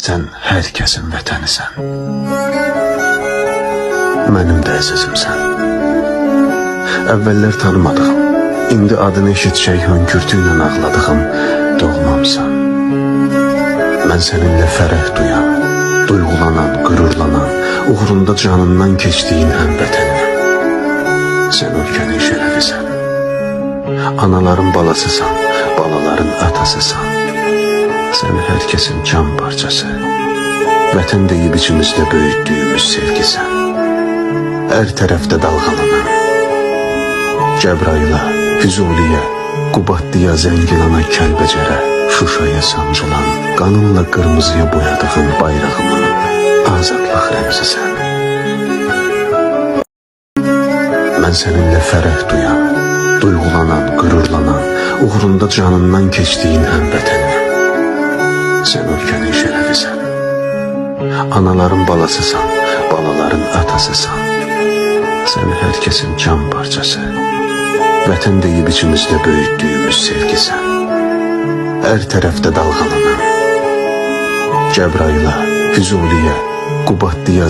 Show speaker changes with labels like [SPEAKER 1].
[SPEAKER 1] Sen hər kəsin vətənisən. Mənim də əzizimsən. Əvvəllər tanımadığım, indi adını eşitsək hönkürtü ilə ağladığım doğmamsan. Mən səninlə fərəh duyan, duyğulanan, qürurlanan, uğrunda canından keçdiyin həmvətəninəm. Sən ölkənin şərəfisən. Anaların balasısan, balaların atasısan. Sən hər kəsin can parçası. Vətən deyib içimizdə böyütdüyümüz sevgisən. Hər tərəfdə dalğalanan. Cəbrayıla, Füzuliyə, Qubadlıya, Zəngilana, Kəlbəcərə, Şuşaya sancılan, qanınla qırmızıya boyadığım bayrağımın azadlıq rəmzisən. Mən səninlə fərəh duyan, duyğulanan, qürurlanan, uğrunda canından keçdiyin həmvətəninəm. Sən ölkənin şərəfisən. Anaların balasısan, balaların atasısan. Sən hər kəsin can parçası. Vətən deyib içimizdə böyütdüyümüz sevgisən. Hər tərəfdə dalğalanan. Cəbrayıla, Füzuliyə, Qubadlıya,